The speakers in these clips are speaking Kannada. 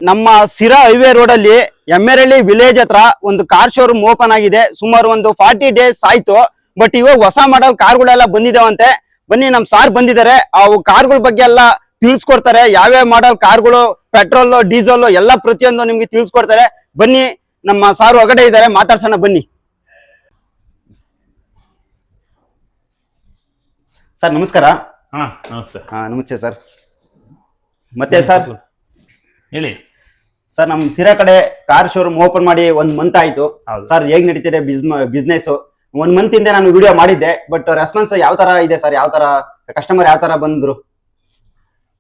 ನಮ್ಮ ಸಿರಾ ಹೈವೇ ರೋಡ್ ಅಲ್ಲಿ ಎಮ್ಮೆರಳ್ಳಿ ವಿಲೇಜ್ ಹತ್ರ ಒಂದು ಕಾರ್ ಶೋರೂಮ್ ಓಪನ್ ಆಗಿದೆ. ಸುಮಾರು ಒಂದು 40 ಡೇಸ್ ಆಯ್ತು. ಬಟ್ ಇವಾಗ ಹೊಸ ಮಾಡಲ್ ಕಾರ್ಗಳೆಲ್ಲ ಬಂದಿದಾವಂತೆ. ಬನ್ನಿ ನಮ್ ಸಾರ್ ಬಂದಿದ್ದಾರೆ, ಅವು ಕಾರ್ಗಳ ಬಗ್ಗೆ ಎಲ್ಲ ತಿಳಿಸ್ಕೊಡ್ತಾರೆ. ಯಾವ್ಯಾವ ಮಾಡಲ್ ಕಾರ್ಗಳು, ಪೆಟ್ರೋಲ್, ಡೀಸೆಲ್ ಎಲ್ಲ ಪ್ರತಿಯೊಂದು ನಿಮ್ಗೆ ತಿಳಿಸ್ಕೊಡ್ತಾರೆ. ಬನ್ನಿ, ನಮ್ಮ ಸಾರ್ ಹೊರಗಡೆ ಇದ್ದಾರೆ, ಮಾತಾಡ್ಸೋಣ ಬನ್ನಿ. ಸರ್ ನಮಸ್ಕಾರ. ನಮಸ್ತೆ. ನಮಸ್ತೆ ಸರ್. ಮತ್ತೆ ಸರ್ ಹೇಳಿ ಸರ್, ನಮ್ ಸಿರಾ ಕಡೆ ಕಾರ್ ಶೋರೂಮ್ ಓಪನ್ ಮಾಡಿ 1 ಮಂತ್ ಆಯ್ತು. ಸರ್ ಹೇಗ್ ನಡೀತಿದೆ ಬಿಸ್ನೆಸ್? 1 ಮಂತ್ ಇಂದ ನಾನು ವಿಡಿಯೋ ಮಾಡಿದ್ದೆ, ಬಟ್ ರೆಸ್ಪಾನ್ಸ್ ಯಾವ ತರ ಇದೆ ಸರ್? ಯಾವ ತರ ಕಸ್ಟಮರ್ ಯಾವ ತರ ಬಂದ್ರು?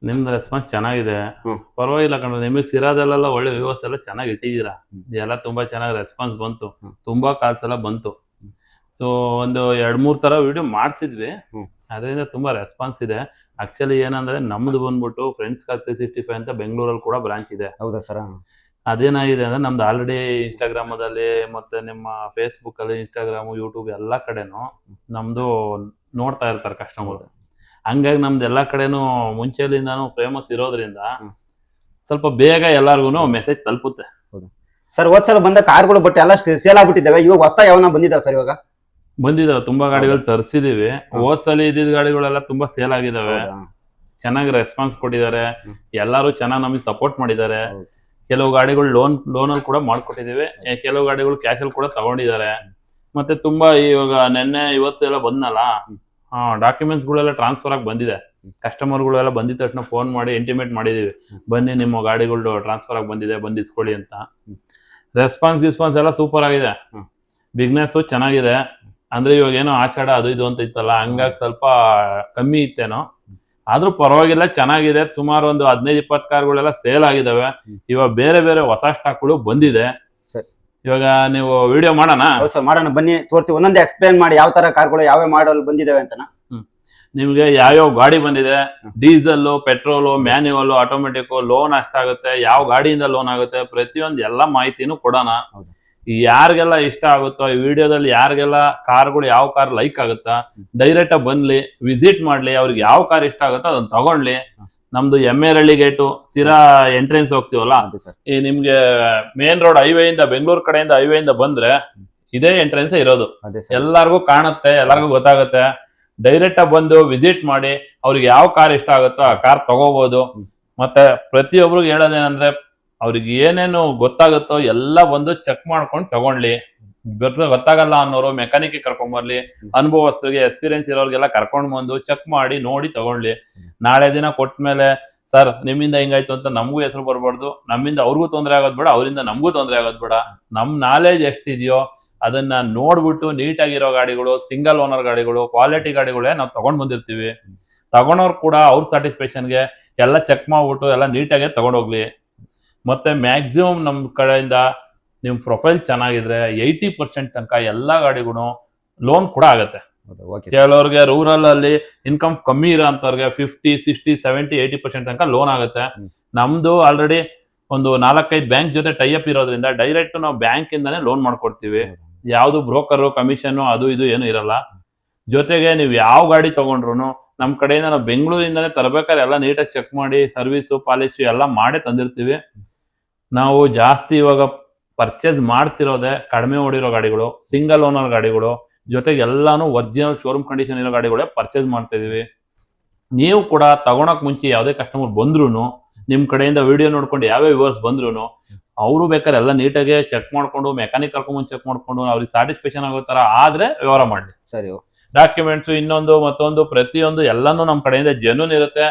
ನಿಮ್ದು ರೆಸ್ಪಾನ್ಸ್ ಚೆನ್ನಾಗಿದೆ, ಪರವಾಗಿಲ್ಲ ಕಣ್ರಿ. ನಿಮಗೆ ಸಿರಾದಲ್ಲೆಲ್ಲ ಒಳ್ಳೆ ವ್ಯವಸ್ಥೆ ಎಲ್ಲ ಚೆನ್ನಾಗಿ ಇಟ್ಟಿದ್ದೀರಾ. ಎಲ್ಲ ತುಂಬಾ ಚೆನ್ನಾಗಿ ರೆಸ್ಪಾನ್ಸ್ ಬಂತು, ತುಂಬಾ ಕಾಲ್ಸ್ ಎಲ್ಲ ಬಂತು. ಸೊ ಒಂದು 2-3 ತರ ವಿಡಿಯೋ ಮಾಡಿಸಿದ್ವಿ, ಅದರಿಂದ ತುಂಬಾ ರೆಸ್ಪಾನ್ಸ್ ಇದೆ. ಆಕ್ಚುಲಿ ಏನಂದ್ರೆ ನಮ್ದು ಬಂದ್ಬಿಟ್ಟು ಫ್ರೆಂಡ್ಸ್ ಕಾರ್ 365 ಅಂತ ಬೆಂಗಳೂರಲ್ಲಿ ಕೂಡ ಬ್ರಾಂಚ್ ಇದೆ. ಹೌದಾ ಸರ್? ಅದೇನಾಗಿದೆ ಅಂದ್ರೆ ನಮ್ದು ಆಲ್ರೆಡಿ ಇನ್ಸ್ಟಾಗ್ರಾಮದಲ್ಲಿ ಮತ್ತೆ ನಿಮ್ಮ ಫೇಸ್ಬುಕ್ ಅಲ್ಲಿ, ಇನ್ಸ್ಟಾಗ್ರಾಮು, ಯೂಟ್ಯೂಬ್ ಎಲ್ಲ ಕಡೆನೂ ನಮ್ದು ನೋಡ್ತಾ ಇರ್ತಾರೆ ಕಸ್ಟಮರ್. ಹಂಗಾಗಿ ನಮ್ದು ಎಲ್ಲಾ ಕಡೆನೂ ಮುಂಚೆಲಿಂದಾನು ಫೇಮಸ್ ಇರೋದ್ರಿಂದ ಸ್ವಲ್ಪ ಬೇಗ ಎಲ್ಲಾರ್ಗು ಮೆಸೇಜ್ ತಲುಪುತ್ತೆ. ಸರ್ ಹೋದ್ಸಲ ಬಂದ ಕಾರ್ಗಳು ಬಟ್ ಎಲ್ಲ ಸೇಲ್ ಆಗ್ಬಿಟ್ಟಿದ್ದಾವೆ. ಇವಾಗ ಹೊಸ ಯಾವನ ಬಂದಿದ್ದಾವೆ ಸರ್? ಇವಾಗ ಬಂದಿದಾವೆ, ತುಂಬಾ ಗಾಡಿಗಳು ತರಿಸಿದೀವಿ. ಹೋದ್ಸಲಿ ಇದ್ದಿದ್ದ ಗಾಡಿಗಳೆಲ್ಲ ತುಂಬಾ ಸೇಲ್ ಆಗಿದಾವೆ, ಚೆನ್ನಾಗಿ ರೆಸ್ಪಾನ್ಸ್ ಕೊಟ್ಟಿದ್ದಾರೆ. ಎಲ್ಲಾರು ಚೆನ್ನಾಗಿ ನಮಗೆ ಸಪೋರ್ಟ್ ಮಾಡಿದ್ದಾರೆ. ಕೆಲವು ಗಾಡಿಗಳು ಲೋನಲ್ಲಿ ಕೂಡ ಮಾಡ್ಕೊಟ್ಟಿದೀವಿ, ಕೆಲವು ಗಾಡಿಗಳು ಕ್ಯಾಶ್ ಅಲ್ಲಿ ಕೂಡ ತಗೊಂಡಿದ್ದಾರೆ. ಮತ್ತೆ ತುಂಬಾ ಇವಾಗ ನೆನ್ನೆ ಇವತ್ತು ಎಲ್ಲ ಬಂದ್ನಲ್ಲ, ಡಾಕ್ಯುಮೆಂಟ್ಸ್ ಗಳೆಲ್ಲ ಟ್ರಾನ್ಸ್ಫರ್ ಆಗಿ ಬಂದಿದೆ. ಕಸ್ಟಮರ್ಗಳೆಲ್ಲ ಬಂದಿದ ತಕ್ಷಣ ಫೋನ್ ಮಾಡಿ ಇಂಟಿಮೇಟ್ ಮಾಡಿದೀವಿ, ಬನ್ನಿ ನಿಮ್ಮ ಗಾಡಿಗಳು ಟ್ರಾನ್ಸ್ಫರ್ ಆಗಿ ಬಂದಿದೆ, ಬಂದು ಇಸ್ಕೊಳ್ಳಿ ಅಂತ. ರೆಸ್ಪಾನ್ಸ್ ಎಲ್ಲ ಸೂಪರ್ ಆಗಿದೆ, ಬಿಸ್ನೆಸ್ ಚೆನ್ನಾಗಿದೆ. ಅಂದ್ರೆ ಇವಾಗ ಏನೋ ಆಷಾಢ ಅದು ಇದು ಅಂತ ಇತ್ತಲ್ಲ, ಹಂಗಾಗಿ ಸ್ವಲ್ಪ ಕಮ್ಮಿ ಇತ್ತೇನೋ, ಆದ್ರೂ ಪರವಾಗಿಲ್ಲ, ಚೆನ್ನಾಗಿದೆ. ಸುಮಾರು ಒಂದು 15-20 ಕಾರ್ಗಳೆಲ್ಲ ಸೇಲ್ ಆಗಿದಾವೆ. ಇವಾಗ ಬೇರೆ ಬೇರೆ ಹೊಸ ಸ್ಟಾಕ್ಗಳು ಬಂದಿದೆ. ಇವಾಗ ನೀವು ವಿಡಿಯೋ ಮಾಡೋಣ? ಮಾಡೋಣ ಬನ್ನಿ, ತೋರಿಸಿ. ಒಂದೊಂದೇ ಎಕ್ಸ್ಪ್ಲೇನ್ ಮಾಡಿ ಯಾವ ತರ ಕಾರ್ಗಳು ಯಾವ ಮಾಡಲ್ ಬಂದಿದಾವೆ ಅಂತ. ನಿಮ್ಗೆ ಯಾವ್ಯಾವ ಗಾಡಿ ಬಂದಿದೆ, diesel, petrol, manual, automatic, loan ಅಷ್ಟಾಗುತ್ತೆ, ಯಾವ ಗಾಡಿಯಿಂದ ಲೋನ್ ಆಗುತ್ತೆ, ಪ್ರತಿಯೊಂದು ಎಲ್ಲ ಮಾಹಿತಿನೂ ಕೊಡೋಣ. ಯಾರಿಗೆಲ್ಲ ಇಷ್ಟ ಆಗುತ್ತೋ ಈ ವಿಡಿಯೋದಲ್ಲಿ, ಯಾರಿಗೆಲ್ಲ ಕಾರ್ಗಳು ಯಾವ ಕಾರ್ ಲೈಕ್ ಆಗುತ್ತಾ ಡೈರೆಕ್ಟ್ ಬಂದ್ಲಿ, ವಿಸಿಟ್ ಮಾಡ್ಲಿ, ಅವ್ರಿಗೆ ಯಾವ ಕಾರ್ ಇಷ್ಟ ಆಗುತ್ತೋ ಅದನ್ನ ತಗೊಂಡ್ಲಿ. ನಮ್ದು ಎಮ್ಮೆರಳ್ಳಿ ಗೇಟು ಸಿರಾ ಎಂಟ್ರೆನ್ಸ್ ಹೋಗ್ತೀವಲ್ಲ, ಈ ನಿಮ್ಗೆ ಮೇನ್ ರೋಡ್ ಹೈವೇ ಇಂದ, ಬೆಂಗಳೂರು ಕಡೆಯಿಂದ ಹೈವೇ ಇಂದ ಬಂದ್ರೆ ಇದೇ ಎಂಟ್ರೆನ್ಸ್ ಇರೋದು. ಎಲ್ಲಾರ್ಗು ಕಾಣುತ್ತೆ, ಎಲ್ಲಾರ್ಗು ಗೊತ್ತಾಗುತ್ತೆ. ಡೈರೆಕ್ಟ್ ಬಂದು ವಿಸಿಟ್ ಮಾಡಿ, ಅವ್ರಿಗೆ ಯಾವ ಕಾರ್ ಇಷ್ಟ ಆಗುತ್ತೋ ಆ ಕಾರ್ ತಗೋಬಹುದು. ಮತ್ತೆ ಪ್ರತಿಯೊಬ್ರಿಗೆ ಹೇಳೋದೇನಂದ್ರೆ, ಅವ್ರಿಗೆ ಏನೇನು ಗೊತ್ತಾಗುತ್ತೋ ಎಲ್ಲ ಬಂದು ಚೆಕ್ ಮಾಡ್ಕೊಂಡು ತಗೊಂಡ್ಲಿ. ಗೊತ್ತಾಗಲ್ಲ ಅನ್ನೋರು ಮೆಕ್ಯಾನಿಕ್ ಕರ್ಕೊಂಡ್ ಬರ್ಲಿ, ಅನುಭವಸ್ಥರಿಗೆ, ಎಕ್ಸ್ಪೀರಿಯನ್ಸ್ ಇರೋರಿಗೆಲ್ಲ ಕರ್ಕೊಂಡ್ ಬಂದು ಚೆಕ್ ಮಾಡಿ ನೋಡಿ ತಗೊಂಡ್ಲಿ. ನಾಳೆ ದಿನ ಕೊಟ್ಮೇಲೆ ಸರ್ ನಿಮ್ಮಿಂದ ಹಿಂಗಾಯ್ತು ಅಂತ ನಮಗೂ ಹೆಸರು ಬರ್ಬಾರ್ದು, ನಮ್ಮಿಂದ ಅವ್ರಿಗೂ ತೊಂದರೆ ಆಗೋದ್ ಬೇಡ, ಅವರಿಂದ ನಮಗೂ ತೊಂದರೆ ಆಗೋದ್ ಬೇಡ. ನಮ್ ನಾಲೆಜ್ ಎಷ್ಟಿದೆಯೋ ಅದನ್ನ ನೋಡ್ಬಿಟ್ಟು ನೀಟಾಗಿರೋ ಗಾಡಿಗಳು, ಸಿಂಗಲ್ ಓನರ್ ಗಾಡಿಗಳು, ಕ್ವಾಲಿಟಿ ಗಾಡಿಗಳೇ ನಾವು ತಗೊಂಡ್ ಬಂದಿರ್ತೀವಿ. ತಗೊಂಡವ್ರು ಕೂಡ ಅವ್ರ ಸ್ಯಾಟಿಸ್ಫ್ಯಾಕ್ಷನ್ಗೆ ಎಲ್ಲ ಚೆಕ್ ಮಾಡ್ಬಿಟ್ಟು ಎಲ್ಲ ನೀಟಾಗೆ ತಗೊಂಡೋಗ್ಲಿ. ಮತ್ತೆ ಮ್ಯಾಕ್ಸಿಮಮ್ ನಮ್ ಕಡೆಯಿಂದ ನಿಮ್ ಪ್ರೊಫೈಲ್ ಚೆನ್ನಾಗಿದ್ರೆ 80% ತನಕ ಎಲ್ಲಾ ಗಾಡಿಗೂ ಲೋನ್ ಕೂಡ ಆಗತ್ತೆ. ಕೆಲವ್ರಿಗೆ ರೂರಲ್ ಅಲ್ಲಿ ಇನ್ಕಮ್ ಕಮ್ಮಿ ಇರೋ ಅಂತವ್ರಿಗೆ 50, 60, 70, 80% ತನಕ ಲೋನ್ ಆಗುತ್ತೆ. ನಮ್ದು ಆಲ್ರೆಡಿ ಒಂದು 4-5 ಬ್ಯಾಂಕ್ ಜೊತೆ ಟೈಅಪ್ ಇರೋದ್ರಿಂದ ಡೈರೆಕ್ಟ್ ನಾವು ಬ್ಯಾಂಕ್ ಇಂದಾನೆ ಲೋನ್ ಮಾಡ್ಕೊಡ್ತೀವಿ. ಯಾವ್ದು ಬ್ರೋಕರ್ ಕಮಿಷನ್ ಅದು ಇದು ಏನು ಇರಲ್ಲ. ಜೊತೆಗೆ ನೀವು ಯಾವ ಗಾಡಿ ತಗೊಂಡ್ರು ನಮ್ ಕಡೆಯಿಂದ ನಾವು ಬೆಂಗಳೂರಿಂದಾನೆ ತರಬೇಕಾದ್ರೆ ಎಲ್ಲ ನೀಟಾಗಿ ಚೆಕ್ ಮಾಡಿ ಸರ್ವಿಸು ಪಾಲಿಶ್ ಎಲ್ಲ ಮಾಡೇ ತಂದಿರ್ತೀವಿ. ನಾವು ಜಾಸ್ತಿ ಇವಾಗ ಪರ್ಚೇಸ್ ಮಾಡ್ತಿರೋದೆ ಕಡಿಮೆ ಓಡಿರೋ ಗಾಡಿಗಳು, ಸಿಂಗಲ್ ಓನರ್ ಗಾಡಿಗಳು, ಜೊತೆಗೆ ಎಲ್ಲಾನು ಒರಿಜಿನಲ್ ಶೋರೂಮ್ ಕಂಡೀಷನ್ ಇರೋ ಗಾಡಿಗಳೇ ಪರ್ಚೇಸ್ ಮಾಡ್ತಾ ಇದೀವಿ. ನೀವು ಕೂಡ ತಗೊಳಕ್ ಮುಂಚೆ ಯಾವುದೇ ಕಸ್ಟಮರ್ ಬಂದ್ರು ನಿಮ್ ಕಡೆಯಿಂದ ವಿಡಿಯೋ ನೋಡ್ಕೊಂಡು ಯಾವ್ಯಾವ ವ್ಯೂವರ್ಸ್ ಬಂದ್ರು ಅವರು ಬೇಕಾದ್ರೆ ಎಲ್ಲ ನೀಟಾಗಿ ಚೆಕ್ ಮಾಡ್ಕೊಂಡು, ಮೆಕ್ಯಾನಿಕ್ ಕರ್ಕೊಂಡ್ ಚೆಕ್ ಮಾಡ್ಕೊಂಡು ಅವ್ರಿಗೆ ಸ್ಯಾಟಿಸ್ಫ್ಯಾಕ್ಷನ್ ಆಗೋ ತರ ಆದ್ರೆ ವ್ಯವಹಾರ ಮಾಡ್ಲಿ. ಸರಿ, ಡಾಕ್ಯುಮೆಂಟ್ಸ್ ಇನ್ನೊಂದು ಮತ್ತೊಂದು ಪ್ರತಿಯೊಂದು ಎಲ್ಲಾನು ನಮ್ ಕಡೆಯಿಂದ ಜೆನ್ಯೂನ್ ಇರುತ್ತೆ.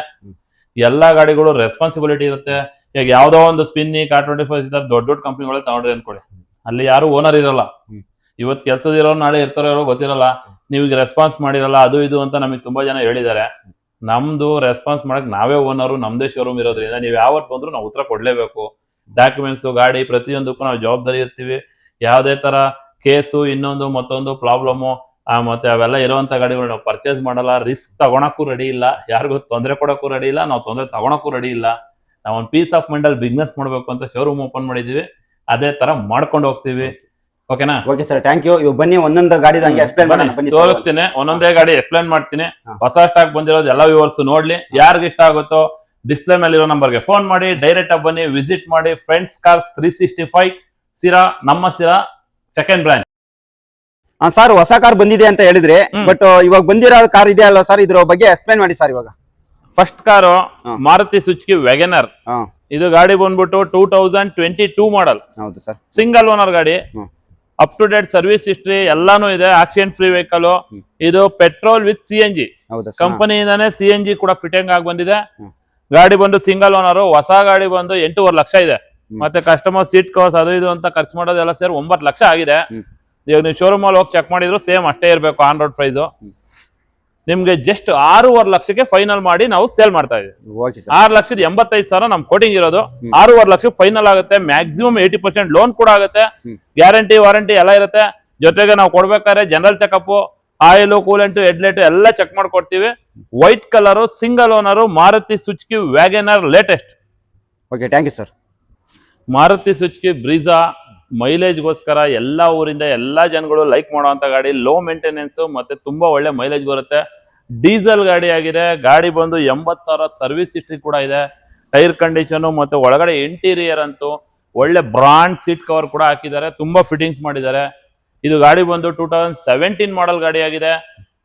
ಎಲ್ಲಾ ಗಾಡಿಗಳು ರೆಸ್ಪಾನ್ಸಿಬಿಲಿಟಿ ಇರುತ್ತೆ. ಈಗ ಯಾವ್ದೋ ಒಂದು ಸ್ಪಿನ್ನಿ, ಕಾರ್ 25 ದೊಡ್ಡ ಕಂಪ್ನಿಗಳೇ ತಗೊಂಡ್ರಿ ಅನ್ಕೊಳ್ಳಿ, ಅಲ್ಲಿ ಯಾರು ಓನರ್ ಇರಲ್ಲ. ಇವತ್ತು ಕೆಲಸದ ಇರೋರು ನಾಳೆ ಇರ್ತಾರೋ ಗೊತ್ತಿರಲ್ಲ. ನೀವು ರೆಸ್ಪಾನ್ಸ್ ಮಾಡಿರಲ್ಲ ಅದು ಇದು ಅಂತ ನಮಗೆ ತುಂಬಾ ಜನ ಹೇಳಿದ್ದಾರೆ. ನಮ್ದು ರೆಸ್ಪಾನ್ಸ್ ಮಾಡಕ್ ನಾವೇ ಓನರು, ನಮ್ದೇ ಶೋರೂಮ್ ಇರೋದ್ರಿಂದ ನೀವು ಯಾವತ್ತು ಬಂದ್ರು ನಾವು ಉತ್ತರ ಕೊಡ್ಲೇಬೇಕು. ಡಾಕ್ಯುಮೆಂಟ್ಸ್, ಗಾಡಿ ಪ್ರತಿಯೊಂದಕ್ಕೂ ನಾವು ಜವಾಬ್ದಾರಿ ಇರ್ತೀವಿ. ಯಾವುದೇ ತರ ಕೇಸು, ಇನ್ನೊಂದು ಮತ್ತೊಂದು ಪ್ರಾಬ್ಲಮ್ಮು ಮತ್ತೆ ಅವೆಲ್ಲ ಇರುವಂತ ಗಾಡಿಗಳು ನಾವು ಪರ್ಚೇಸ್ ಮಾಡಲ್ಲ. ರಿಸ್ಕ್ ತಗೊಳಕ್ಕೂ ರೆಡಿ ಇಲ್ಲ, ಯಾರಿಗೂ ತೊಂದರೆ ಕೊಡಕ್ಕೂ ರೆಡಿ ಇಲ್ಲ, ನಾವು ತೊಂದರೆ ತಗೊಳಕ್ಕೂ ರೆಡಿ ಇಲ್ಲ. ನಾವು ಒಂದು ಪೀಸ್ ಆಫ್ ಮೈಂಡ್ ಅಲ್ಲಿ ಬಿಸ್ನೆಸ್ ಮಾಡ್ಬೇಕು ಅಂತ ಶೋರೂಮ್ ಓಪನ್ ಮಾಡಿದೀವಿ, ಅದೇ ತರ ಮಾಡ್ಕೊಂಡು ಹೋಗ್ತೀವಿ. ಓಕೆನಾ? Okay sir, thank you. ಇವ್ ಬನ್ನಿ ಒಂದೊಂದು ಗಾಡಿ ತೋರಿಸ್ತೀನಿ, ಒಂದೊಂದೇ ಗಾಡಿ ಎಕ್ಸ್ಪ್ಲೇನ್ ಮಾಡ್ತೀನಿ. ಹೊಸ ಸ್ಟಾಕ್ ಬಂದಿರೋದು ಎಲ್ಲ ವ್ಯೂವರ್ಸ್ ನೋಡ್ಲಿ, ಯಾರಿಗೆ ಇಷ್ಟ ಆಗುತ್ತೋ ಡಿಸ್ಪ್ಲೇ ಮೇಲಿರೋ ನಂಬರ್ಗೆ ಫೋನ್ ಮಾಡಿ, ಡೈರೆಕ್ಟ್ ಆಗಿ ಬನ್ನಿ, ವಿಸಿಟ್ ಮಾಡಿ. ಫ್ರೆಂಡ್ಸ್ ಕಾರ್ಸ್ 365 ಸಿರಾ, ನಮ್ಮ ಸಿರಾ ಸೆಕೆಂಡ್ ಬ್ರಾಂಚ್. ಸರ್ ಹೊಸ ಕಾರ್ ಬಂದಿದೆ ಅಂತ ಹೇಳಿದ್ರಿ, ಬಟ್ ಇವಾಗ ಬಂದಿರೋ ಕಾರ್ ಇದೆ ಅಲ್ವಾ ಸರ್, ಇದ್ರ ಬಗ್ಗೆ ಎಕ್ಸ್ಪ್ಲೈನ್ ಮಾಡಿ ಸರ್. ಇವಾಗ first car Maruti Suzuki WagonR. ಇದು ಗಾಡಿ ಬಂದ್ಬಿಟ್ಟು 2022 ಮಾಡಲ್. ಹೌದು ಸರ್. ಸಿಂಗಲ್ ಓನರ್ ಗಾಡಿ, up to date service history ಎಲ್ಲಾನು ಇದೆ. Accident free vehicle. ಇದು ಪೆಟ್ರೋಲ್ ವಿತ್ CNG ಕಂಪನಿಯಿಂದಾನೆ CNG ಕೂಡ ಫಿಟ್ಟಿಂಗ್ ಆಗಿ ಬಂದಿದೆ. ಗಾಡಿ ಬಂದು ಸಿಂಗಲ್ ಓನರ್. ಹೊಸ ಗಾಡಿ ಬಂದು 8.5 ಲಕ್ಷ ಇದೆ. ಮತ್ತೆ ಕಸ್ಟಮರ್ ಸೀಟ್ ಕವರ್ಸ್ ಅದು ಇದು ಅಂತ ಖರ್ಚು ಮಾಡೋದೆಲ್ಲ ಸೇರಿ 9 ಲಕ್ಷ ಆಗಿದೆ. ಇವಾಗ ನೀವು ಶೋರೂಮ್ ಅಲ್ಲಿ ಹೋಗಿ ಚೆಕ್ ಮಾಡಿದ್ರು ಸೇಮ್ ಅಷ್ಟೇ ಇರಬೇಕು ಆನ್ ರೋಡ್ ಪ್ರೈಸ್. ನಿಮ್ಗೆ ಜಸ್ಟ್ 6.5 ಲಕ್ಷಕ್ಕೆ ಫೈನಲ್ ಮಾಡಿ ನಾವು ಸೇಲ್ ಮಾಡ್ತಾ ಇದೀವಿ. 6,85,000 ನಮ್ ಕೋಟಿಂಗ್ ಇರೋದು. 6.5 ಲಕ್ಷಕ್ಕೆ ಫೈನಲ್ ಆಗುತ್ತೆ. ಮ್ಯಾಕ್ಸಿಮಮ್ 80% ಲೋನ್ ಕೂಡ ಆಗುತ್ತೆ. ಗ್ಯಾರಂಟಿ ವಾರಂಟಿ ಎಲ್ಲ ಇರುತ್ತೆ. ಜೊತೆಗೆ ನಾವು ಕೊಡ್ಬೇಕಾದ್ರೆ general checkup, oil, coolant, headlight ಎಲ್ಲ ಚೆಕ್ ಮಾಡ್ಕೊಡ್ತೀವಿ. White colour single owner Maruti Suzuki WagonR latest. Okay, thank you sir. Maruti Suzuki Brezza ಮೈಲೇಜ್ಗೋಸ್ಕರ ಎಲ್ಲ ಊರಿಂದ ಎಲ್ಲ ಜನಗಳು ಲೈಕ್ ಮಾಡುವಂತ ಗಾಡಿ. ಲೋ ಮೇಂಟೆನೆನ್ಸ್ ಮತ್ತೆ ತುಂಬಾ ಒಳ್ಳೆ ಮೈಲೇಜ್ ಬರುತ್ತೆ. ಡೀಸೆಲ್ ಗಾಡಿ ಆಗಿದೆ. ಗಾಡಿ ಬಂದು 80,000 ಸರ್ವಿಸ್ ಹಿಸ್ಟ್ರಿ ಕೂಡ ಇದೆ. ಟೈರ್ ಕಂಡೀಷನ್ ಮತ್ತೆ ಒಳಗಡೆ ಇಂಟೀರಿಯರ್ ಅಂತೂ ಒಳ್ಳೆ ಬ್ರಾಂಡ್ ಸೀಟ್ ಕವರ್ ಕೂಡ ಹಾಕಿದ್ದಾರೆ. ತುಂಬಾ ಫಿಟ್ಟಿಂಗ್ಸ್ ಮಾಡಿದ್ದಾರೆ. ಇದು ಗಾಡಿ ಬಂದು 2017 ಮಾಡಲ್ ಗಾಡಿ ಆಗಿದೆ.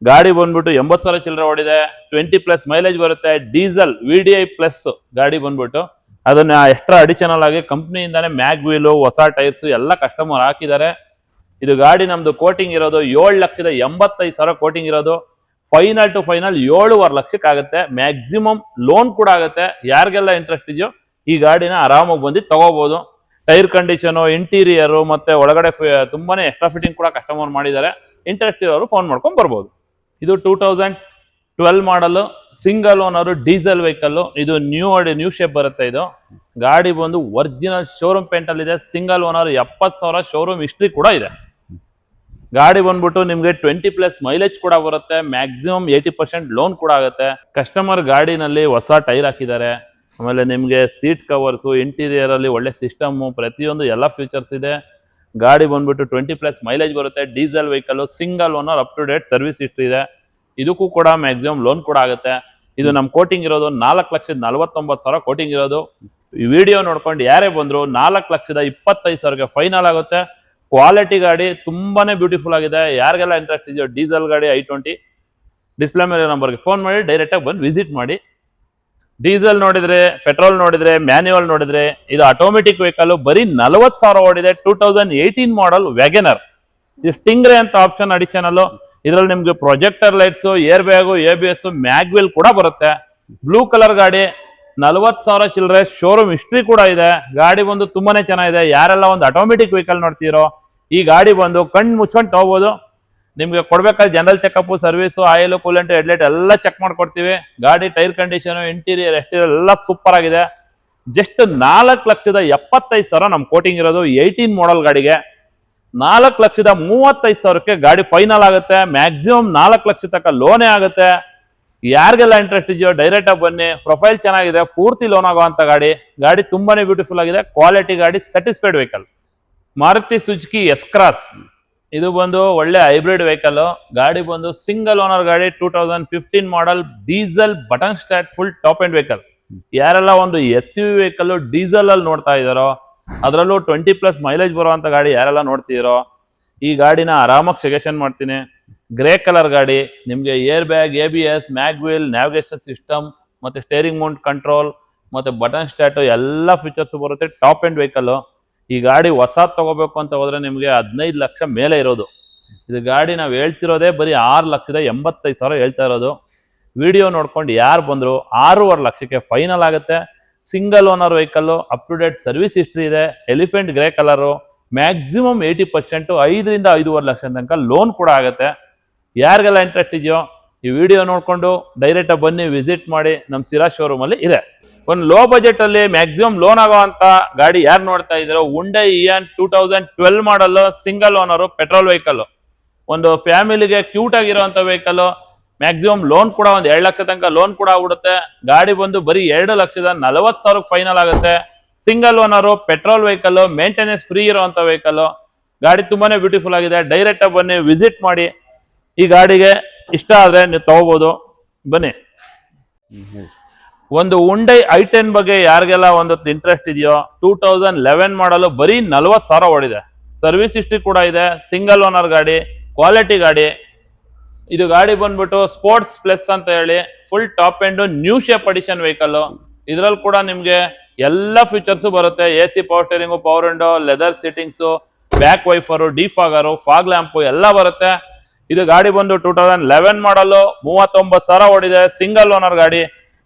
ಗಾಡಿ ಬಂದ್ಬಿಟ್ಟು 80,000 ಚಿಲ್ಲರೆ ಓಡಿದೆ. 20+ ಮೈಲೇಜ್ ಬರುತ್ತೆ. ಡೀಸೆಲ್ VDI ಪ್ಲಸ್ ಗಾಡಿ ಬಂದ್ಬಿಟ್ಟು ಅದನ್ನ ಎಕ್ಸ್ಟ್ರಾ ಅಡಿಷನಲ್ ಆಗಿ ಕಂಪ್ನಿಯಿಂದಾನೆ ಮ್ಯಾಗ್ ವೀಲು, ಹೊಸ ಟೈರ್ಸ್ ಎಲ್ಲ ಕಸ್ಟಮರ್ ಹಾಕಿದ್ದಾರೆ. ಇದು ಗಾಡಿ ನಮ್ದು ಕೋಟಿಂಗ್ ಇರೋದು 7,85,000 ಕೋಟಿಂಗ್ ಇರೋದು. ಫೈನಲ್ ಟು ಫೈನಲ್ 7.5 ಲಕ್ಷಕ್ಕೆ ಆಗುತ್ತೆ. ಮ್ಯಾಕ್ಸಿಮಮ್ ಲೋನ್ ಕೂಡ ಆಗುತ್ತೆ. ಯಾರಿಗೆಲ್ಲ ಇಂಟ್ರೆಸ್ಟ್ ಇದೆಯೋ ಈ ಗಾಡಿನ ಆರಾಮಾಗಿ ಬಂದು ತಗೋಬಹುದು. ಟೈರ್ ಕಂಡೀಷನು, ಇಂಟೀರಿಯರ್ ಮತ್ತೆ ಒಳಗಡೆ ತುಂಬಾನೇ ಎಕ್ಸ್ಟ್ರಾ ಫಿಟ್ಟಿಂಗ್ ಕೂಡ ಕಸ್ಟಮರ್ ಮಾಡಿದ್ದಾರೆ. ಇಂಟ್ರೆಸ್ಟ್ ಇರೋರು ಫೋನ್ ಮಾಡ್ಕೊಂಡು ಬರ್ಬೋದು. ಇದು 2012 model single owner diesel vehicle. ಇದು ನ್ಯೂ ಶೇಪ್ ಬರುತ್ತೆ. ಇದು ಗಾಡಿ ಬಂದು ಒರಿಜಿನಲ್ ಶೋರೂಮ್ ಪೇಂಟ್ ಅಲ್ಲಿ ಇದೆ. ಸಿಂಗಲ್ ಓನರ್ 70,000 ಶೋರೂಮ್ ಹಿಸ್ಟ್ರಿ ಕೂಡ ಇದೆ. ಗಾಡಿ ಬಂದ್ಬಿಟ್ಟು ನಿಮ್ಗೆ 20+ ಮೈಲೇಜ್ ಕೂಡ ಬರುತ್ತೆ. ಮ್ಯಾಕ್ಸಿಮಮ್ 80% ಲೋನ್ ಕೂಡ ಆಗುತ್ತೆ. ಕಸ್ಟಮರ್ ಗಾಡಿನಲ್ಲಿ ಹೊಸ ಟೈರ್ ಹಾಕಿದ್ದಾರೆ. ಆಮೇಲೆ ನಿಮ್ಗೆ ಸೀಟ್ ಕವರ್ಸು, ಇಂಟೀರಿಯರ್ ಅಲ್ಲಿ ಒಳ್ಳೆ ಸಿಸ್ಟಮ್, ಪ್ರತಿಯೊಂದು ಎಲ್ಲ ಫೀಚರ್ಸ್ ಇದೆ. ಗಾಡಿ ಬಂದ್ಬಿಟ್ಟು 20+ ಮೈಲೇಜ್ ಬರುತ್ತೆ. Diesel vehicle, single owner, up to date service history ಇದೆ. ಇದಕ್ಕೂ ಕೂಡ ಮ್ಯಾಕ್ಸಿಮಮ್ ಲೋನ್ ಕೂಡ ಆಗುತ್ತೆ. ಇದು ನಮ್ಮ ಕೋಟಿಂಗ್ ಇರೋದು 4,49,000 ಕೋಟಿಂಗ್ ಇರೋದು. ಈ ವಿಡಿಯೋ ನೋಡ್ಕೊಂಡು ಯಾರೇ ಬಂದ್ರು 4,25,000ಗೆ ಫೈನಲ್ ಆಗುತ್ತೆ. ಕ್ವಾಲಿಟಿ ಗಾಡಿ ತುಂಬಾನೇ ಬ್ಯೂಟಿಫುಲ್ ಆಗಿದೆ. ಯಾರಿಗೆಲ್ಲ ಇಂಟ್ರೆಸ್ಟ್ ಇದೆಯೋ ಡೀಸೆಲ್ ಗಾಡಿ i20 ಡಿಸ್ಪ್ಲೇ ಮೇಲೆ ನಂಬರ್ಗೆ ಫೋನ್ ಮಾಡಿ ಡೈರೆಕ್ಟ್ ಆಗಿ ಬಂದು ವಿಸಿಟ್ ಮಾಡಿ. ಡೀಸೆಲ್ ನೋಡಿದ್ರೆ, ಪೆಟ್ರೋಲ್ ನೋಡಿದ್ರೆ, ಮ್ಯಾನ್ಯುವಲ್ ನೋಡಿದ್ರೆ ಇದು ಆಟೋಮೆಟಿಕ್ ವೆಹಿಕಲ್. ಬರೀ 40,000 ಓಡಿದೆ. 2018 ಮಾಡಲ್ ವ್ಯಾಗನರ್. ಇದು ಸ್ಟಿಂಗ್ರೆ ಅಂತ ಆಪ್ಷನ್ ಅಡಿಷನಲ್. ಇದರಲ್ಲಿ ನಿಮ್ಗೆ projector lights, air bag, ABS, maglev ಕೂಡ ಬರುತ್ತೆ. ಬ್ಲೂ ಕಲರ್ ಗಾಡಿ, 40,000 ಚಿಲ್ಲರೆ ಶೋರೂಮ್ ಹಿಸ್ಟ್ರಿ ಕೂಡ ಇದೆ. ಗಾಡಿ ಬಂದು ತುಂಬಾನೇ ಚೆನ್ನಾಗಿದೆ. ಯಾರೆಲ್ಲ ಒಂದು ಆಟೋಮೆಟಿಕ್ ವೆಹಿಕಲ್ ನೋಡ್ತೀರೋ ಈ ಗಾಡಿ ಬಂದು ಕಣ್ಣು ಮುಚ್ಕೊಂಡು ತಗೋಬಹುದು. ನಿಮ್ಗೆ ಕೊಡ್ಬೇಕಾದ್ರೆ general checkup, service, oil, coolant, headlight ಎಲ್ಲ ಚೆಕ್ ಮಾಡ್ಕೊಡ್ತೀವಿ. ಗಾಡಿ ಟೈರ್ ಕಂಡೀಷನ್, ಇಂಟೀರಿಯರ್, ಎಕ್ಸ್ಟೀರಿಯರ್ ಎಲ್ಲ ಸೂಪರ್ ಆಗಿದೆ. ಜಸ್ಟ್ 4,75,000 ನಮ್ ಕೋಟಿಂಗ್ ಇರೋದು. 18 ಮಾಡಲ್ ಗಾಡಿಗೆ 4,35,000ಕ್ಕೆ ಗಾಡಿ ಫೈನಲ್ ಆಗುತ್ತೆ. ಮ್ಯಾಕ್ಸಿಮಮ್ 4 ಲಕ್ಷ ತನಕ ಲೋನೇ ಆಗುತ್ತೆ. ಯಾರಿಗೆಲ್ಲ ಇಂಟ್ರೆಸ್ಟ್ ಇದೆಯೋ ಡೈರೆಕ್ಟ್ ಆಗಿ ಬನ್ನಿ. ಪ್ರೊಫೈಲ್ ಚೆನ್ನಾಗಿದೆ, ಪೂರ್ತಿ ಲೋನ್ ಆಗುವಂತ ಗಾಡಿ. ಗಾಡಿ ತುಂಬಾನೇ ಬ್ಯೂಟಿಫುಲ್ ಆಗಿದೆ. ಕ್ವಾಲಿಟಿ ಗಾಡಿ, satisfied vehicle. Maruti Suzuki S-Cross. ಇದು ಬಂದು ಒಳ್ಳೆ ಹೈಬ್ರಿಡ್ ವೆಹಿಕಲ್. ಗಾಡಿ ಬಂದು ಸಿಂಗಲ್ ಓನರ್ ಗಾಡಿ. 2015 ಮಾಡಲ್ diesel button start full top end vehicle. ಯಾರೆಲ್ಲ ಒಂದು SUV ವೆಹಿಕಲ್ ಡೀಸೆಲ್ ಅಲ್ಲಿ ನೋಡ್ತಾ ಇದಾರೋ, ಅದರಲ್ಲೂ 20+ ಮೈಲೇಜ್ ಬರುವಂತ ಗಾಡಿ ಯಾರೆಲ್ಲ ನೋಡ್ತಿರೋ ಈ ಗಾಡಿನ ಆರಾಮಾಗಿ ಸಜೆಷನ್ ಮಾಡ್ತೀನಿ. ಗ್ರೇ ಕಲರ್ ಗಾಡಿ. ನಿಮ್ಗೆ air bag, ABS, mag wheel, navigation system ಮತ್ತೆ ಸ್ಟೇರಿಂಗ್ ಮೌಂಟ್ ಕಂಟ್ರೋಲ್ ಮತ್ತೆ ಬಟನ್ ಸ್ಟಾರ್ಟ್ ಎಲ್ಲ ಫೀಚರ್ಸ್ ಬರುತ್ತೆ. Top end vehicle. ಈ ಗಾಡಿ ಹೊಸ ತಗೋಬೇಕು ಅಂತ ಹೋದ್ರೆ ನಿಮ್ಗೆ 15 ಲಕ್ಷ ಮೇಲೆ ಇರೋದು. ಇದು ಗಾಡಿ ನಾವು ಹೇಳ್ತಿರೋದೇ ಬರೀ 6,85,000 ಹೇಳ್ತಾ ಇರೋದು. ವಿಡಿಯೋ ನೋಡ್ಕೊಂಡು ಯಾರು ಬಂದ್ರು 6.5 ಲಕ್ಷಕ್ಕೆ ಫೈನಲ್ ಆಗುತ್ತೆ. Single owner vehicle, up to date service history ಇದೆ. Elephant grey colour. ಮ್ಯಾಕ್ಸಿಮಮ್ 80% 5ರಿಂದ 5.5 ಲಕ್ಷ ತನಕ ಲೋನ್ ಕೂಡ ಆಗುತ್ತೆ. ಯಾರಿಗೆಲ್ಲ ಇಂಟ್ರೆಸ್ಟ್ ಇದೆಯೋ ಈ ವಿಡಿಯೋ ನೋಡ್ಕೊಂಡು ಡೈರೆಕ್ಟ್ ಆಗಿ ಬನ್ನಿ, ವಿಸಿಟ್ ಮಾಡಿ. ನಮ್ಮ ಸಿರಾ ಶೋರೂಮ್ ಅಲ್ಲಿ ಇದೆ. ಒಂದು ಲೋ ಬಜೆಟ್ ಅಲ್ಲಿ ಮ್ಯಾಕ್ಸಿಮಮ್ ಲೋನ್ ಆಗುವಂತ ಗಾಡಿ ಯಾರು ನೋಡ್ತಾ ಇದ್ರು, Hyundai Eon 2012 model single owner petrol vehicle. ಒಂದು ಫ್ಯಾಮಿಲಿಗೆ ಕ್ಯೂಟ್ ಆಗಿರುವಂತ ವೆಹಿಕಲ್. ಮ್ಯಾಕ್ಸಿಮಮ್ ಲೋನ್ ಕೂಡ ಒಂದು 2 ಲಕ್ಷ ತನಕ ಲೋನ್ ಕೂಡ ಆಗ್ಬಿಡುತ್ತೆ. ಗಾಡಿ ಬಂದು ಬರೀ 2,40,000 ಫೈನಲ್ ಆಗುತ್ತೆ. Single owner petrol vehicle, maintenance free ಇರುವಂತ ವೆಹಿಕಲ್. ಗಾಡಿ ತುಂಬಾನೇ ಬ್ಯೂಟಿಫುಲ್ ಆಗಿದೆ. ಡೈರೆಕ್ಟ್ ಆಗಿ ಬನ್ನಿ, ವಿಸಿಟ್ ಮಾಡಿ. ಈ ಗಾಡಿಗೆ ಇಷ್ಟ ಆದ್ರೆ ನೀವು ತಗೋಬಹುದು. ಬನ್ನಿ. ಒಂದು ಉಂಡೈ i10 ಬಗ್ಗೆ ಯಾರಿಗೆಲ್ಲ ಒಂದು ಇಂಟ್ರೆಸ್ಟ್ ಇದೆಯೋ 2011 ಮಾಡಲು ಬರೀ 40,000 ಓಡಿದೆ. ಸರ್ವಿಸ್ ಹಿಸ್ಟ್ರಿ ಕೂಡ ಇದೆ, ಸಿಂಗಲ್ ಓನರ್ ಗಾಡಿ, ಕ್ವಾಲಿಟಿ ಗಾಡಿ. ಇದು ಗಾಡಿ ಬಂದ್ಬಿಟ್ಟು ಸ್ಪೋರ್ಟ್ಸ್ ಪ್ಲಸ್ ಅಂತ ಹೇಳಿ full top end new shape edition vehicle. ಇದ್ರಲ್ಲಿ ಕೂಡ ನಿಮ್ಗೆ ಎಲ್ಲ ಫೀಚರ್ಸ್ ಬರುತ್ತೆ. AC power steering, power window, leather seatings, back wiper, defogger, fog lamp ಎಲ್ಲ ಬರುತ್ತೆ. ಇದು ಗಾಡಿ ಬಂದು 2011 ಮಾಡಲು 39,000 ಓಡಿದೆ. ಸಿಂಗಲ್ ಓನರ್ ಗಾಡಿ,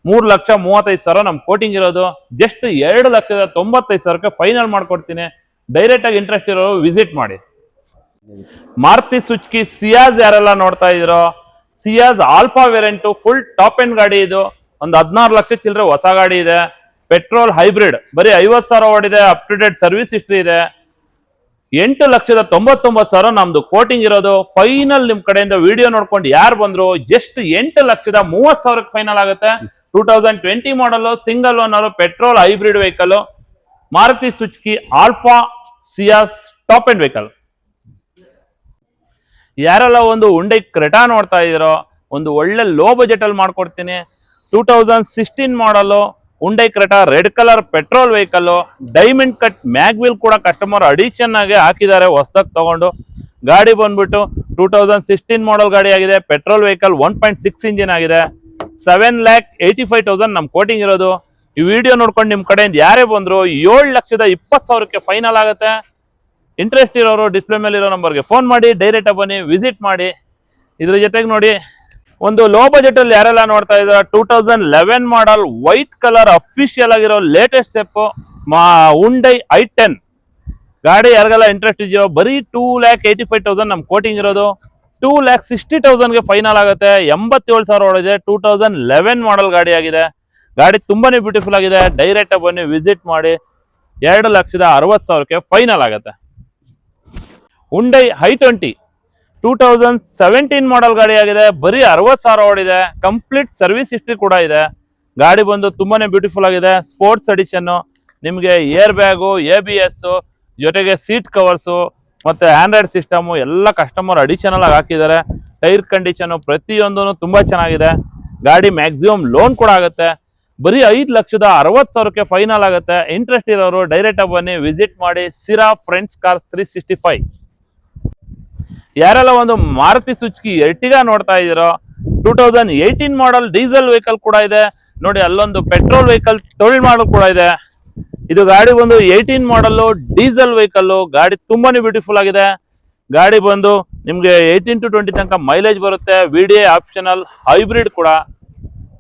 3,35,000 ನಮ್ ಕೋಟಿಂಗ್ ಇರೋದು. ಜಸ್ಟ್ 2,95,000ಕ್ಕೆ ಫೈನಲ್ ಮಾಡ್ಕೊಡ್ತೀನಿ. ಡೈರೆಕ್ಟ್ ಆಗಿ ಇಂಟ್ರೆಸ್ಟ್ ಇರೋರು ವಿಸಿಟ್ ಮಾಡಿ. ಮಾರುತಿ ಸುಜುಕಿ ಸಿಯಾಜ್ ಯಾರೆಲ್ಲ ನೋಡ್ತಾ ಇದ್ರೋ, Ciaz Alpha variant full top end ಗಾಡಿ. ಇದು ಒಂದು 16 ಲಕ್ಷ ಚಿಲ್ಲರೆ ಹೊಸ ಗಾಡಿ ಇದೆ. ಪೆಟ್ರೋಲ್ ಹೈಬ್ರಿಡ್, ಬರೀ 50,000 ಓಡಿದೆ. Up to date service history ಇದೆ. 8,99,000 ನಮ್ದು ಕೋಟಿಂಗ್ ಇರೋದು. ಫೈನಲ್ ನಿಮ್ ಕಡೆಯಿಂದ ವಿಡಿಯೋ ನೋಡ್ಕೊಂಡು ಯಾರು ಬಂದ್ರು ಜಸ್ಟ್ 8,30,000ಕ್ಕೆ ಫೈನಲ್ ಆಗುತ್ತೆ. 2020 ಮಾಡಲು, single owner, petrol hybrid vehicle, Maruti Suzuki alpha Ciaz top end vehicle. ಯಾರೆಲ್ಲ ಒಂದು ಉಂಡೈ ಕ್ರೆಟಾ ನೋಡ್ತಾ ಇದ್ದೀರೋ, ಒಂದು ಒಳ್ಳೆ ಲೋ ಬಜೆಟ್ ಅಲ್ಲಿ ಮಾಡ್ಕೊಡ್ತೀನಿ. 2016 model Hyundai Creta red colour petrol vehicle, diamond cut mag wheel ಕೂಡ ಕಸ್ಟಮರ್ ಅಡಿಷನ್ ಆಗಿ ಹಾಕಿದ್ದಾರೆ ಹೊಸದಾಗಿ ತಗೊಂಡು. ಗಾಡಿ ಬಂದ್ಬಿಟ್ಟು 2016 ಮಾಡಲ್ ಗಾಡಿ ಆಗಿದೆ. ಪೆಟ್ರೋಲ್ ವೆಹಿಕಲ್ 1.6 ಇಂಜಿನ್ ಆಗಿದೆ. 7,85,000 ನಮ್ ಕೋಟಿಂಗ್ ಇರೋದು. ಈ ವಿಡಿಯೋ ನೋಡ್ಕೊಂಡು ನಿಮ್ ಕಡೆಯಿಂದ ಯಾರೇ ಬಂದ್ರು 7,20,000ಕ್ಕೆ ಫೈನಲ್ ಆಗುತ್ತೆ. ಇಂಟ್ರೆಸ್ಟ್ ಇರೋರು ಡಿಸ್ಪ್ಲೇ ಮೇಲೆ ಇರೋ ನಂಬರ್ಗೆ ಫೋನ್ ಮಾಡಿ, ಡೈರೆಕ್ಟ್ ಬನ್ನಿ, ವಿಸಿಟ್ ಮಾಡಿ. ಇದ್ರ ಜೊತೆಗೆ ನೋಡಿ, ಒಂದು ಲೋ ಬಜೆಟ್ ಅಲ್ಲಿ ಯಾರೆಲ್ಲ ನೋಡ್ತಾ ಇದ್ದಾರೆ, 2011 ಮಾಡಲ್ ವೈಟ್ ಕಲರ್ ಅಫಿಷಿಯಲ್ ಆಗಿರೋ ಲೇಟೆಸ್ಟ್ ಸ್ಟೆಪ್ ಉಂಡೈ i10 ಗಾಡಿ ಯಾರಿಗೆಲ್ಲ ಇಂಟ್ರೆಸ್ಟ್ ಇದೆಯೋ ಬರೀ 2,85,000 ನಮ್ ಕೋಟಿಂಗ್ ಇರೋದು. 2,60,000ಗೆ ಫೈನಲ್ ಆಗುತ್ತೆ. 87,000 ಓಡಿದೆ. 2011 ಮಾಡಲ್ ಗಾಡಿ ಆಗಿದೆ. ಗಾಡಿ ತುಂಬಾನೇ ಬ್ಯೂಟಿಫುಲ್ ಆಗಿದೆ. ಡೈರೆಕ್ಟ್ ಬನ್ನಿ, ವಿಸಿಟ್ ಮಾಡಿ. 2,60,000ಕ್ಕೆ ಫೈನಲ್ ಆಗುತ್ತೆ. ಉಂಡೈ i20 2017 ಮಾಡಲ್ ಗಾಡಿ ಆಗಿದೆ. ಬರೀ 60,000 ಓಡಿದೆ. ಕಂಪ್ಲೀಟ್ ಸರ್ವಿಸ್ ಹಿಸ್ಟ್ರಿ ಕೂಡ ಇದೆ. ಗಾಡಿ ಬಂದು ತುಂಬಾನೇ ಬ್ಯೂಟಿಫುಲ್ ಆಗಿದೆ. ಸ್ಪೋರ್ಟ್ಸ್ ಎಡಿಷನ್, ನಿಮ್ಗೆ ಏರ್ ಬ್ಯಾಗು, ABS ಜೊತೆಗೆ ಸೀಟ್ ಕವರ್ಸು ಮತ್ತೆ ಆಂಡ್ರಾಯ್ಡ್ ಸಿಸ್ಟಮು ಎಲ್ಲ ಕಸ್ಟಮರ್ ಅಡಿಷನಲ್ ಆಗಿ ಹಾಕಿದ್ದಾರೆ. ಟೈರ್ ಕಂಡೀಷನ್ ಪ್ರತಿಯೊಂದೂ ತುಂಬಾ ಚೆನ್ನಾಗಿದೆ. ಗಾಡಿ ಮ್ಯಾಕ್ಸಿಮಮ್ ಲೋನ್ ಕೂಡ ಆಗುತ್ತೆ. ಬರೀ 5,60,000ಕ್ಕೆ ಫೈನಲ್ ಆಗುತ್ತೆ. ಇಂಟ್ರೆಸ್ಟ್ ಇರೋರು ಡೈರೆಕ್ಟ್ ಆಗಿ ಬನ್ನಿ, ವಿಸಿಟ್ ಮಾಡಿ. ಸಿರಾ ಫ್ರೆಂಡ್ಸ್ ಕಾರ್ಸ್ 365. ಯಾರೆಲ್ಲ ಒಂದು ಮಾರುತಿ ಸುಜುಕಿ ಎರ್ಟಿಗಾ ನೋಡ್ತಾ ಇದ್ದೀರೋ, 2018 ಮಾಡಲ್ ಡೀಸೆಲ್ ವೆಹಿಕಲ್ ಕೂಡ ಇದೆ ನೋಡಿ. ಅಲ್ಲೊಂದು ಪೆಟ್ರೋಲ್ ವೆಹಿಕಲ್ ತೊಳ್ ಮಾಡಲ್ ಕೂಡ ಇದೆ. ಇದು ಗಾಡಿ ಬಂದು 18 ಮಾಡಲ್ ಡೀಸೆಲ್ ವೆಹಿಕಲ್. ಗಾಡಿ ತುಂಬಾನೇ ಬ್ಯೂಟಿಫುಲ್ ಆಗಿದೆ. ಗಾಡಿ ಬಂದು ನಿಮ್ಗೆ 18 to 20 ತನಕ ಮೈಲೇಜ್ ಬರುತ್ತೆ. VDA ಆಪ್ಷನಲ್, ಹೈಬ್ರಿಡ್ ಕೂಡ.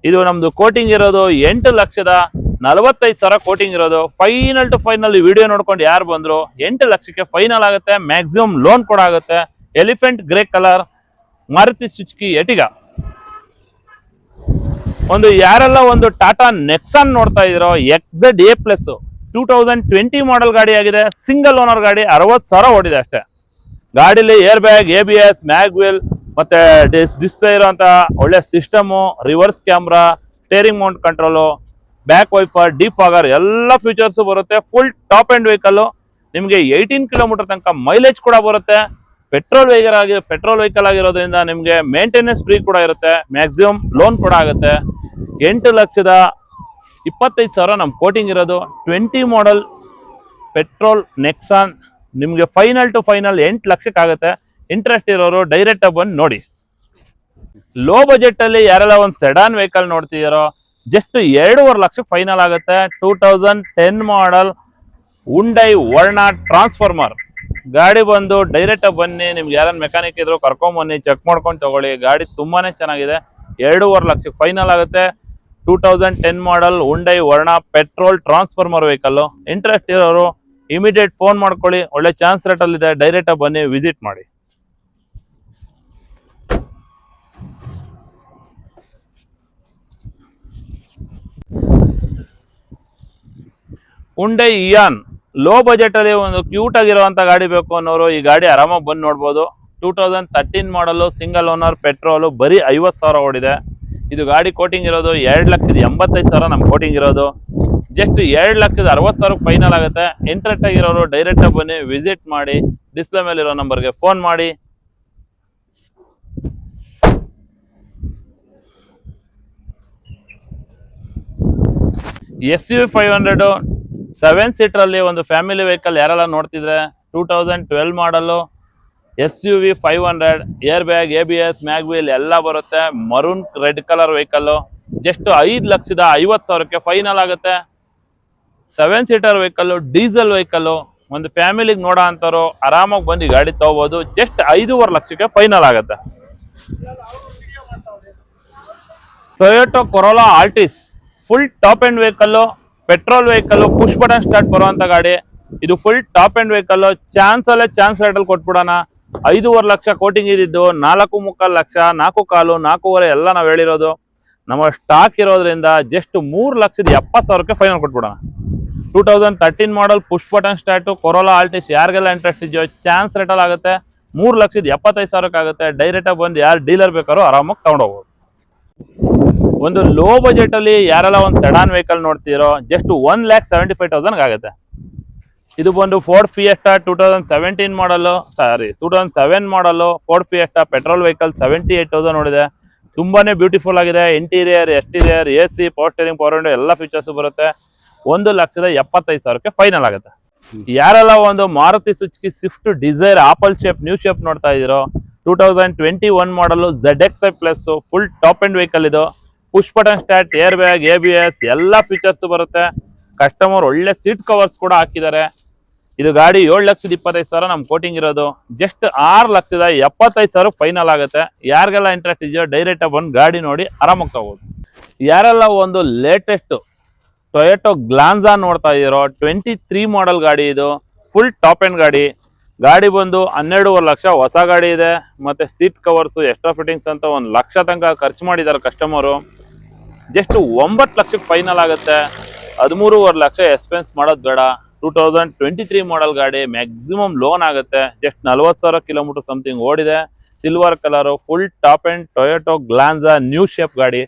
ಇದು ನಮ್ದು ಕೋಟಿಂಗ್ ಇರೋದು 8,45,000 ಕೋಟಿಂಗ್ ಇರೋದು. ಫೈನಲ್ ಟು ಫೈನಲ್ ಈ ವಿಡಿಯೋ ನೋಡ್ಕೊಂಡು ಯಾರು ಬಂದ್ರು 8 ಲಕ್ಷಕ್ಕೆ ಫೈನಲ್ ಆಗುತ್ತೆ. ಮ್ಯಾಕ್ಸಿಮಮ್ ಲೋನ್ ಕೂಡ ಆಗುತ್ತೆ. Elephant grey colour Maruti Suzuki Ertiga. ಒಂದು ಯಾರೆಲ್ಲ ಒಂದು ಟಾಟಾ ನೆಕ್ಸಾನ್ ನೋಡ್ತಾ ಇದ್ದೀರೋ, XZA+ 2020 ಮಾಡಲ್ ಗಾಡಿ ಆಗಿದೆ. ಸಿಂಗಲ್ ಓನರ್ ಗಾಡಿ, 60,000 ಓಡಿದೆ ಅಷ್ಟೇ. ಗಾಡಿಲಿ ಏರ್ ಬ್ಯಾಗ್, ABS, ಮ್ಯಾಗ್ವಿಲ್ ಮತ್ತೆ ಡಿಸ್ಪ್ಲೇ ಇರುವಂತ ಒಳ್ಳೆ system, reverse camera, steering mount control, back wiper, defogger ಎಲ್ಲ ಫೀಚರ್ಸ್ ಬರುತ್ತೆ. Full top end vehicle. ನಿಮಗೆ 18 ಕಿಲೋಮೀಟರ್ ತನಕ ಮೈಲೇಜ್ ಕೂಡ ಬರುತ್ತೆ. ಪೆಟ್ರೋಲ್ ವೆಹಿಕಲ್ ಆಗಿರೋದ್ರಿಂದ ನಿಮಗೆ ಮೇಂಟೆನೆನ್ಸ್ ಫ್ರೀ ಕೂಡ ಇರುತ್ತೆ. ಮ್ಯಾಕ್ಸಿಮಮ್ ಲೋನ್ ಕೂಡ ಆಗುತ್ತೆ. 8,25,000 ನಮ್ ಕೋಟಿಂಗ್ ಇರೋದು. 20 ಮಾಡಲ್ ಪೆಟ್ರೋಲ್ ನೆಕ್ಸಾನ್ ನಿಮ್ಗೆ ಫೈನಲ್ ಟು ಫೈನಲ್ 8 ಲಕ್ಷಕ್ಕೆ ಆಗುತ್ತೆ. ಇಂಟ್ರೆಸ್ಟ್ ಇರೋರು ಡೈರೆಕ್ಟ್ ಬಂದು ನೋಡಿ. ಲೋ ಬಜೆಟ್ ಅಲ್ಲಿ ಯಾರೆಲ್ಲ ಒಂದು ಸೆಡಾನ್ ವೆಹಿಕಲ್ ನೋಡ್ತಿದಾರೋ, ಜಸ್ಟ್ 2.5 ಲಕ್ಷಕ್ಕೆ ಫೈನಲ್ ಆಗುತ್ತೆ. 2010 ಮಾಡಲ್ ಉಂಡೈ ವರ್ಣ ಟ್ರಾನ್ಸ್ಫಾರ್ಮರ್ ಗಾಡಿ ಬಂದು ಡೈರೆಕ್ಟ್ ಬನ್ನಿ. ನಿಮ್ಗೆ ಯಾರನ್ನ ಮೆಕ್ಯಾನಿಕ್ ಇದ್ರು ಕರ್ಕೊಂಡ್ ಬನ್ನಿ, ಚೆಕ್ ಮಾಡ್ಕೊಂಡು ತಗೊಳ್ಳಿ. ಗಾಡಿ ತುಂಬಾನೇ ಚೆನ್ನಾಗಿದೆ. 2.5 ಲಕ್ಷಕ್ಕೆ ಫೈನಲ್ ಆಗುತ್ತೆ. 2010 ಮಾಡಲ್ ಉಂಡೈ ವರ್ಣ ಪೆಟ್ರೋಲ್ ಟ್ರಾನ್ಸ್ಫಾರ್ಮರ್ ವೆಹಿಕಲ್. ಇಂಟ್ರೆಸ್ಟ್ ಇರೋರು ಇಮಿಡಿಯೇಟ್ ಫೋನ್ ಮಾಡ್ಕೊಳ್ಳಿ. ಒಳ್ಳೆ ಚಾನ್ಸ್ ರೇಟ್ ಅಲ್ಲಿ ಇದೆ. ಡೈರೆಕ್ಟ್ ಬನ್ನಿ, ವಿಸಿಟ್ ಮಾಡಿ. ಉಂಡೈ ಇಯಾನ್ ಲೋ ಬಜೆಟ್ ಅಲ್ಲಿ ಒಂದು ಕ್ಯೂಟ್ ಆಗಿರುವಂತ ಗಾಡಿ ಬೇಕು ಅನ್ನೋರು ಈ ಗಾಡಿ ಆರಾಮಾಗಿ ಬಂದು ನೋಡ್ಬೋದು. 2013 ಮಾಡಲು ಸಿಂಗಲ್ ಓನರ್ ಪೆಟ್ರೋಲ್, ಬರೀ 50,000 ಓಡಿದೆ. ಇದು ಗಾಡಿ ಕೋಟಿಂಗ್ ಇರೋದು 2,85,000 ನಮ್ ಕೋಟಿಂಗ್ ಇರೋದು. ಜಸ್ಟ್ 2,60,000 ಫೈನಲ್ ಆಗುತ್ತೆ. ಇಂಟ್ರೆಸ್ಟ್ ಆಗಿರೋರು ಡೈರೆಕ್ಟ್ ಬನ್ನಿ, ವಿಸಿಟ್ ಮಾಡಿ. ಡಿಸ್ಪ್ಲೇ ಮೇಲೆ ಇರೋ ನಂಬರ್ಗೆ ಫೋನ್ ಮಾಡಿ. SUV 500 7 ಸೀಟ್ರಲ್ಲಿ ಒಂದು ಫ್ಯಾಮಿಲಿ ವೆಹಿಕಲ್ ಯಾರೆಲ್ಲ ನೋಡ್ತಿದ್ರೆ 2012 model SUV 500 air bag ABS mag wheel ಎಲ್ಲ ಬರುತ್ತೆ. Maroon red colour vehicle just 5,50,000ಕ್ಕೆ ಫೈನಲ್ ಆಗುತ್ತೆ. 7 ಸೀಟರ್ ವೆಹಿಕಲ್, ಡೀಸೆಲ್ ವೆಹಿಕಲ್, ಒಂದು ಫ್ಯಾಮಿಲಿಗೆ ನೋಡೋ ಅಂತಾರೋ ಆರಾಮಾಗಿ ಬಂದು ಗಾಡಿ ತಗೋಬಹುದು. ಜಸ್ಟ್ 5.5 ಲಕ್ಷಕ್ಕೆ ಫೈನಲ್ ಆಗುತ್ತೆ. Toyota corolla Altis full top end vehicle, petrol vehicle, push button start ಬರುವಂತ ಗಾಡಿ. ಇದು full top end vehicle. Chance ರೇಟಲ್ಲಿ ಕೊಟ್ಬಿಡೋಣ. 5.5 ಲಕ್ಷ ಕೋಟಿಂಗ್ ಇದ್ದಿದ್ದು 4.25 ಲಕ್ಷ, 4.25, 4.5 ಎಲ್ಲ ನಾವು ಹೇಳಿರೋದು. ನಮ್ಮ ಸ್ಟಾಕ್ ಇರೋದ್ರಿಂದ ಜಸ್ಟ್ 3,70,000ಕ್ಕೆ ಫೈನಲ್ ಕೊಟ್ಬಿಡೋಣ. 2013 model push button start Corolla Altis ಯಾರಿಗೆಲ್ಲ ಇಂಟ್ರೆಸ್ಟ್ ಇದೆಯೋ ಚಾನ್ಸ್ ರೇಟಲ್ಲಿ ಆಗುತ್ತೆ. 3,75,000ಕ್ಕೆ ಆಗುತ್ತೆ. ಡೈರೆಕ್ಟಾಗಿ ಬಂದು ಯಾರು ಡೀಲರ್ ಬೇಕಾರೋ ಆರಾಮಾಗಿ ತಗೊಂಡೋಗ್ಬೋದು. ಒಂದು ಲೋ ಬಜೆಟ್ ಅಲ್ಲಿ ಯಾರೆಲ್ಲ ಒಂದು ಸೆಡಾನ್ ವೆಹಿಕಲ್ ನೋಡ್ತಿರೋ ಜಸ್ಟ್ 1,75,000 ಆಗುತ್ತೆ. ಇದು ಬಂದು ಫೋರ್ಡ್ ಫಿಯೆಸ್ಟಾ 2017 ಮಾಡಲು 2007 ಮಾಡಲು ಫೋರ್ಡ್ ಫಿಯೆಸ್ಟಾ ಪೆಟ್ರೋಲ್ ವೆಹಿಕಲ್ 78,000 ನೋಡಿದೆ. ತುಂಬಾನೇ ಬ್ಯೂಟಿಫುಲ್ ಆಗಿದೆ. Interior, exterior, AC, power steering, power window ಎಲ್ಲ ಫೀಚರ್ಸ್ ಬರುತ್ತೆ. 1,75,000ಕ್ಕೆ ಫೈನಲ್ ಆಗುತ್ತೆ. ಯಾರೆಲ್ಲ ಒಂದು Maruti Suzuki Swift Dzire apple shape new shape ನೋಡ್ತಾ ಇದೀರೋ 2021 model ZXi plus full top end vehicle. ಇದು push button start, air bag, ABS ಎಲ್ಲ ಫೀಚರ್ಸ್ ಬರುತ್ತೆ. ಕಸ್ಟಮರ್ ಒಳ್ಳೆ ಸೀಟ್ ಕವರ್ಸ್ ಕೂಡ ಹಾಕಿದ್ದಾರೆ. ಇದು ಗಾಡಿ 7,25,000 ನಮ್ ಕೋಟಿಂಗ್ ಇರೋದು. ಜಸ್ಟ್ 6,75,000 ಫೈನಲ್ ಆಗುತ್ತೆ. ಯಾರಿಗೆಲ್ಲ ಇಂಟ್ರೆಸ್ಟ್ ಇದೆಯೋ ಡೈರೆಕ್ಟ್ ಬಂದು ಗಾಡಿ ನೋಡಿ ಆರಾಮಾಗಿ ತಗೋಬಹುದು. ಯಾರೆಲ್ಲ ಒಂದು ಲೇಟೆಸ್ಟ್ ಟೊಯೋಟೋ ಗ್ಲಾನ್ಸಾ ನೋಡ್ತಾ ಇದೀರೋ 23 ಮಾಡಲ್ ಗಾಡಿ. ಇದು ಫುಲ್ ಟಾಪ್ ಎಂಡ್ ಗಾಡಿ. ಗಾಡಿ ಬಂದು 12.5 ಲಕ್ಷ ಹೊಸ ಗಾಡಿ ಇದೆ. ಮತ್ತೆ ಸೀಟ್ ಕವರ್ಸ್, ಎಕ್ಸ್ಟ್ರಾ ಫಿಟ್ಟಿಂಗ್ಸ್ ಅಂತ 1 ಲಕ್ಷ ತನಕ ಖರ್ಚು ಮಾಡಿದ್ದಾರೆ ಕಸ್ಟಮರು. ಜಸ್ಟ್ 9 ಲಕ್ಷಕ್ಕೆ ಫೈನಲ್ ಆಗುತ್ತೆ. 13.5 ಲಕ್ಷ ಎಕ್ಸ್ಪೆನ್ಸ್ ಮಾಡೋದು ಬೇಡ. 2023 ಮಾಡಲ್ ಗಾಡಿ, ಮ್ಯಾಕ್ಸಿಮಮ್ ಲೋನ್ ಆಗುತ್ತೆ. ಜಸ್ಟ್ 40,000 ಕಿಲೋಮೀಟರ್ ಸಮಥಿಂಗ್ ಓಡಿದೆ. Silver colour, full top end Toyota Glanza new shape ಗಾಡಿ.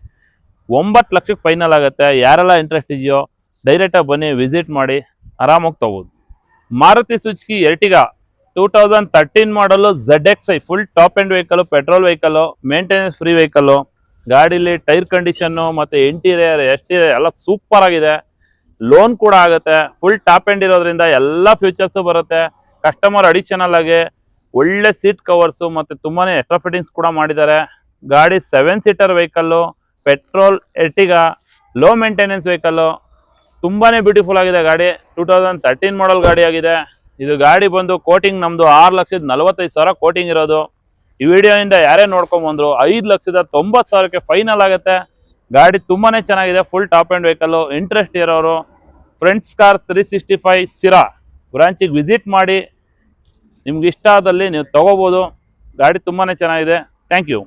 9 ಲಕ್ಷಕ್ಕೆ ಫೈನಲ್ ಆಗುತ್ತೆ. ಯಾರೆಲ್ಲ ಇಂಟ್ರೆಸ್ಟ್ ಇದೆಯೋ ಡೈರೆಕ್ಟಾಗಿ ಬನ್ನಿ, ವಿಸಿಟ್ ಮಾಡಿ ಆರಾಮಾಗಿ ತಗೋಬೋದು. Maruti Suzuki Ertiga 2013 model ZXi full top end vehicle, petrol vehicle, maintenance free vehicle. ಗಾಡಿಲಿ ಟೈರ್ ಕಂಡೀಷನ್ನು ಮತ್ತೆ ಇಂಟೀರಿಯರ್, ಎಕ್ಸ್ಟೀರಿಯರ್ ಎಲ್ಲ ಸೂಪರ್ ಆಗಿದೆ. ಲೋನ್ ಕೂಡ ಆಗುತ್ತೆ. ಫುಲ್ ಟಾಪ್ ಎಂಡ್ ಇರೋದ್ರಿಂದ ಎಲ್ಲ ಫೀಚರ್ಸ್ ಬರುತ್ತೆ. ಕಸ್ಟಮರ್ ಅಡಿಷನಲ್ ಆಗಿ ಒಳ್ಳೆ ಸೀಟ್ ಕವರ್ಸು ಮತ್ತೆ ತುಂಬಾನೇ ಎಕ್ಸ್ಟ್ರಾ ಫಿಟ್ಟಿಂಗ್ಸ್ ಕೂಡ ಮಾಡಿದ್ದಾರೆ. ಗಾಡಿ 7 seater vehicle, petrol Ertiga, low maintenance vehicle. ತುಂಬಾನೇ ಬ್ಯೂಟಿಫುಲ್ ಆಗಿದೆ ಗಾಡಿ. 2013 ಮಾಡಲ್ ಗಾಡಿ ಆಗಿದೆ. ಇದು ಗಾಡಿ ಬಂದು ಕೋಟಿಂಗ್ ನಮ್ದು 6,45,000 ಕೋಟಿಂಗ್ ಇರೋದು. ಈ ವಿಡಿಯೋಯಿಂದ ಯಾರೇ ನೋಡ್ಕೊಂಬಂದ್ರು 5,90,000ಕ್ಕೆ ಫೈನಲ್ ಆಗುತ್ತೆ. ಗಾಡಿ ತುಂಬಾನೇ ಚೆನ್ನಾಗಿದೆ. Full top end vehicle. Interest ಇರೋರು ಫ್ರೆಂಡ್ಸ್ ಕಾರ್ 365 ಸಿರಾ ಬ್ರಾಂಚಿಗೆ ವಿಸಿಟ್ ಮಾಡಿ ನಿಮ್ಗೆ ಇಷ್ಟ ಆದಲ್ಲಿ ನೀವು ತಗೋಬಹುದು. ಗಾಡಿ ತುಂಬಾನೇ ಚೆನ್ನಾಗಿದೆ. Thank you.